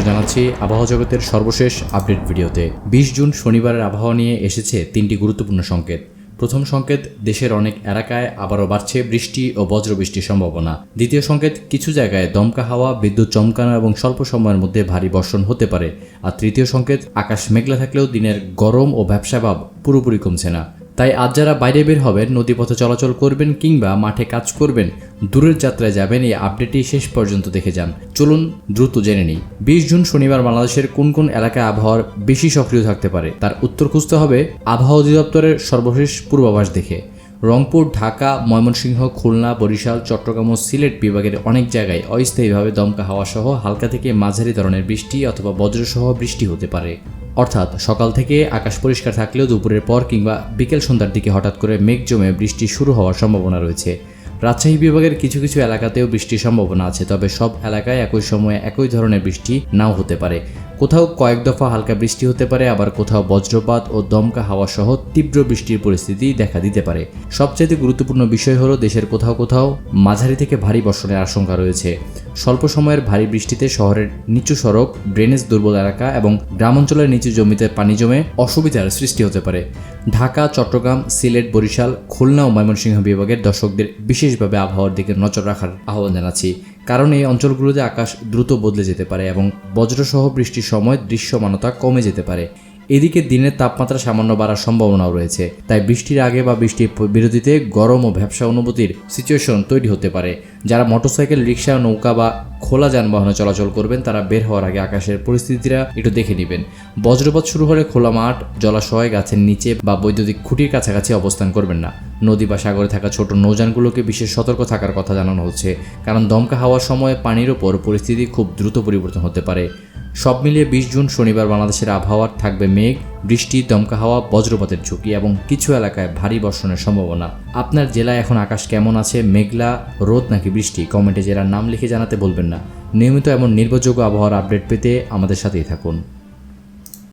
জানাচ্ছি আবহাওয়া জগতের সর্বশেষ আপডেট ভিডিওতে। 20 জুন শনিবারের আবহাওয়া নিয়ে এসেছে 3টি গুরুত্বপূর্ণ সংকেত। প্রথম সংকেত, দেশের অনেক এলাকায় আবারও বাড়ছে বৃষ্টি ও বজ্রবৃষ্টির সম্ভাবনা। দ্বিতীয় সংকেত, কিছু জায়গায় দমকা হাওয়া, বিদ্যুৎ চমকানো এবং স্বল্প সময়ের মধ্যে ভারী বর্ষণ হতে পারে। আর তৃতীয় সংকেত, আকাশ মেঘলা থাকলেও দিনের গরম ও ব্যবসা ভাব পুরোপুরি কমছে না। তাই আজ যারা বাইরে বের হবেন, নদীপথে চলাচল করবেন কিংবা মাঠে কাজ করবেন, দূরের যাত্রায় যাবেন, এই আপডেটটি শেষ পর্যন্ত দেখে যান। চলুন দ্রুত জেনে নিই 20 জুন শনিবার বাংলাদেশের কোন কোন এলাকায় আবহাওয়ার বেশি সক্রিয় থাকতে পারে তার উত্তর খুঁজতে হবে আবহাওয়া অধিদপ্তরের সর্বশেষ পূর্বাভাস দেখে। রংপুর, ঢাকা, ময়মনসিংহ, খুলনা, বরিশাল, চট্টগ্রাম ও সিলেট বিভাগের অনেক জায়গায় অস্থায়ীভাবে দমকা হাওয়া সহ হালকা থেকে মাঝারি ধরনের বৃষ্টি অথবা বজ্রসহ বৃষ্টি হতে পারে। অর্থাৎ সকাল থেকে আকাশ পরিষ্কার থাকলেও দুপুরের পর কিংবা বিকেল সন্ধ্যার দিকে হঠাৎ করে মেঘ জমে বৃষ্টি শুরু হওয়ার সম্ভাবনা রয়েছে। রাজশাহী বিভাগের কিছু কিছু এলাকাতেও বৃষ্টির সম্ভাবনা আছে, তবে সব এলাকায় একই সময়ে একই ধরনের বৃষ্টি নাও হতে পারে। কোথাও কয়েক দফা হালকা বৃষ্টি হতে পারে, আবার কোথাও বজ্রপাত ও দমকা হাওয়া সহ তীব্র বৃষ্টির পরিস্থিতি দেখা দিতে পারে। সবচেয়ে গুরুত্বপূর্ণ বিষয় হলো দেশের কোথাও কোথাও মাঝারি থেকে ভারী বর্ষণের আশঙ্কা রয়েছে। স্বল্প সময়ের ভারী বৃষ্টিতে শহরের নিচু সড়ক, ড্রেনেজ দুর্বল এলাকা এবং গ্রামাঞ্চলের নিচু জমিতে পানি জমে অসুবিধার সৃষ্টি হতে পারে। ঢাকা, চট্টগ্রাম, সিলেট, বরিশাল, খুলনা ও ময়মনসিংহ বিভাগের দর্শকদের বিশেষভাবে আবহাওয়ার দিকে নজর রাখার আহ্বান জানাচ্ছি, কারণ এই অঞ্চলগুলোতে আকাশ দ্রুত বদলে যেতে পারে এবং বজ্রসহ বৃষ্টির সময় দৃশ্যমানতা কমে যেতে পারে। এদিকে দিনের তাপমাত্রা সামান্য বাড়ার সম্ভাবনাও রয়েছে, তাই বৃষ্টির আগে বা বৃষ্টির বিরতিতে গরম ও ভ্যাপসা অনুভূতির সিচুয়েশন তৈরি হতে পারে। যারা মোটরসাইকেল, রিক্সা, নৌকা বা খোলা যানবাহনে চলাচল করবেন, তারা বের হওয়ার আগে আকাশের পরিস্থিতিটা একটু দেখে নেবেন। বজ্রপাত শুরু হলে খোলা মাঠ, জলাশয়, গাছের নিচে বা বৈদ্যুতিক খুঁটির কাছাকাছি অবস্থান করবেন না। নদী বা সাগরে থাকা ছোট নৌযানগুলোকে বিশেষ সতর্ক থাকার কথা জানানো হচ্ছে, কারণ দমকা হাওয়ার সময় পানির ওপর পরিস্থিতি খুব দ্রুত পরিবর্তন হতে পারে। সব মিলিয়ে 20 জুন শনিবার বাংলাদেশের আবহাওয়ার থাকবে মেঘ, বৃষ্টি, দমকা হাওয়া, বজ্রপাতের ঝুঁকি এবং কিছু এলাকায় ভারী বর্ষণের সম্ভাবনা। আপনার জেলায় এখন আকাশ কেমন আছে? মেঘলা, রোদ নাকি বৃষ্টি? কমেন্টে জেলার নাম লিখে জানাতে বলবেন না। নিয়মিত এমন নির্ভরযোগ্য আবহাওয়ার আপডেট পেতে আমাদের সাথেই থাকুন।